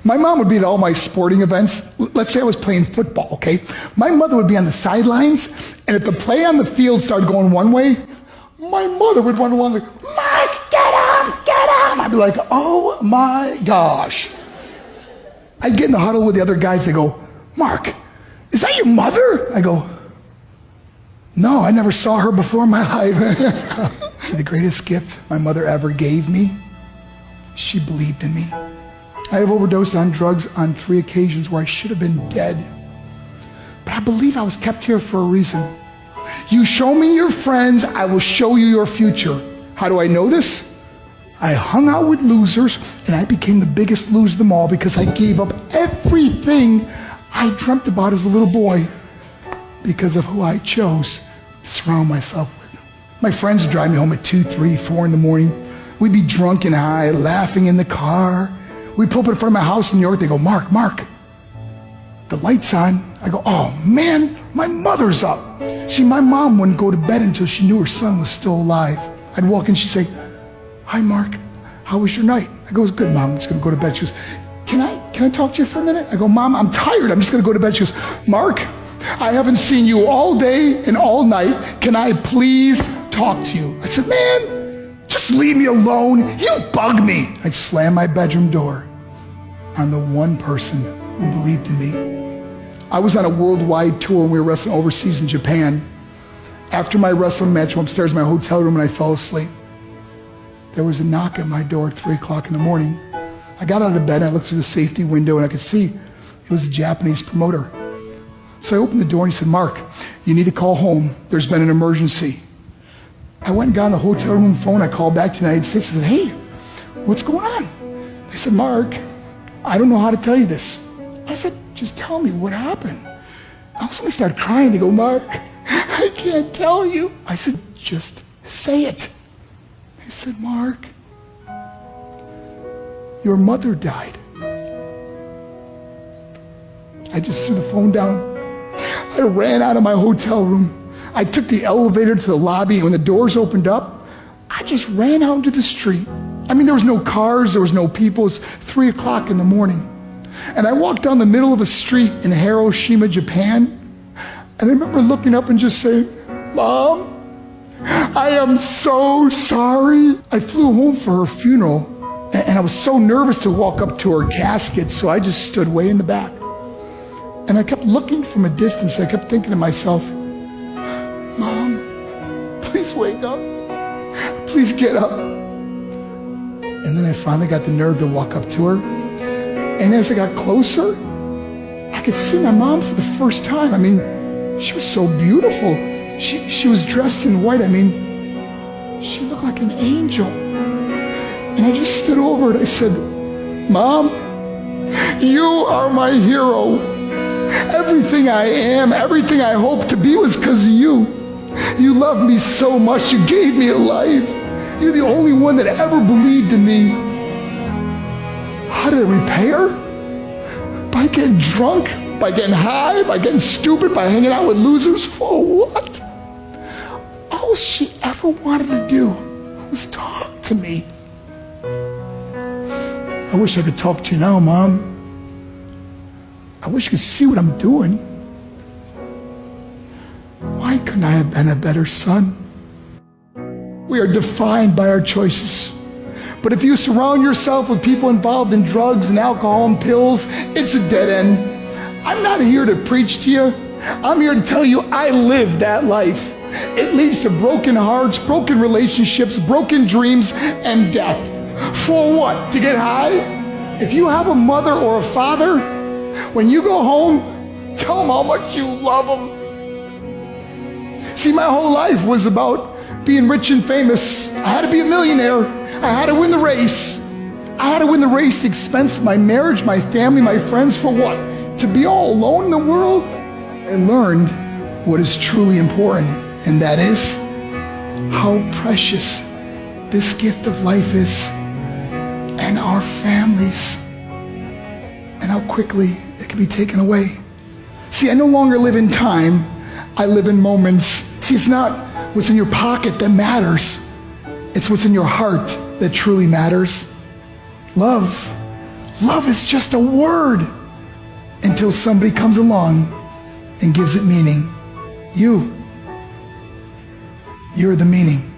My mom would be at all my sporting events. Let's say I was playing football, okay? My mother would be on the sidelines, and if the play on the field started going one way, my mother would run along like, Mark, get him, get him. I'd be like, oh my gosh. I'd get in the huddle with the other guys. They go, Mark, is that your mother? I go, no, I never saw her before in my life. See, the greatest gift my mother ever gave me, she believed in me. I have overdosed on drugs on 3 occasions where I should have been dead. But I believe I was kept here for a reason. You show me your friends, I will show you your future. How do I know this? I hung out with losers, and I became the biggest loser of them all because I gave up everything I dreamt about as a little boy because of who I chose to surround myself with. My friends would drive me home at 2, 3, 4 in the morning. We'd be drunk and high, laughing in the car. We'd pull up in front of my house in New York. They go, Mark, the light's on. I go, oh man, my mother's up. See, my mom wouldn't go to bed until she knew her son was still alive. I'd walk in, she'd say, hi Mark, how was your night? I go, it was good, Mom, I'm just gonna go to bed. She goes, can I talk to you for a minute? I go, Mom, I'm tired, I'm just gonna go to bed. She goes, Mark, I haven't seen you all day and all night. Can I please talk to you? I said, man, just leave me alone. You bug me. I'd slam my bedroom door on the one person who believed in me. I was on a worldwide tour and we were wrestling overseas in Japan. After my wrestling match, I went upstairs in my hotel room and I fell asleep. There was a knock at my door at 3 o'clock in the morning. I got out of bed and I looked through the safety window and I could see it was a Japanese promoter. So I opened the door and he said, Mark, you need to call home. There's been an emergency. I went and got on the hotel room phone. I called back to the United States and said, hey, what's going on? They said, Mark, I don't know how to tell you this. I said, just tell me what happened. All of a sudden I started crying. They go, Mark, I can't tell you. I said, just say it. They said, Mark, your mother died. I just threw the phone down. I ran out of my hotel room. I took the elevator to the lobby, and when the doors opened up, I just ran out into the street. I mean, there was no cars, there was no people. It was 3 o'clock in the morning. And I walked down the middle of a street in Hiroshima, Japan, and I remember looking up and just saying, Mom, I am so sorry. I flew home for her funeral, and I was so nervous to walk up to her casket, so I just stood way in the back. And I kept looking from a distance. I kept thinking to myself, Mom, please wake up. Please get up. And then I finally got the nerve to walk up to her. And as I got closer, I could see my mom for the first time. I mean, she was so beautiful. She was dressed in white. I mean, she looked like an angel. And I just stood over and I said, Mom, you are my hero. Everything I am, everything I hope to be was because of you. You loved me so much. You gave me a life. You're the only one that ever believed in me. How did I repay her? By getting drunk, by getting high, by getting stupid, by hanging out with losers? For what? All she ever wanted to do was talk to me. I wish I could talk to you now, Mom. I wish you could see what I'm doing. Why couldn't I have been a better son? We are defined by our choices. But if you surround yourself with people involved in drugs and alcohol and pills, it's a dead end. I'm not here to preach to you. I'm here to tell you I lived that life. It leads to broken hearts, broken relationships, broken dreams, and death. For what? To get high? If you have a mother or a father, when you go home, tell them how much you love them. See, my whole life was about being rich and famous. I had to be a millionaire. I had to win the race. I had to win the race at the expense of my marriage, my family, my friends. For what? To be all alone in the world? I learned what is truly important, and that is how precious this gift of life is, and our families, and how quickly it can be taken away. See, I no longer live in time. I live in moments. See, it's not what's in your pocket that matters. It's what's in your heart that truly matters. Love Love is just a word until somebody comes along and gives it meaning. You're the meaning.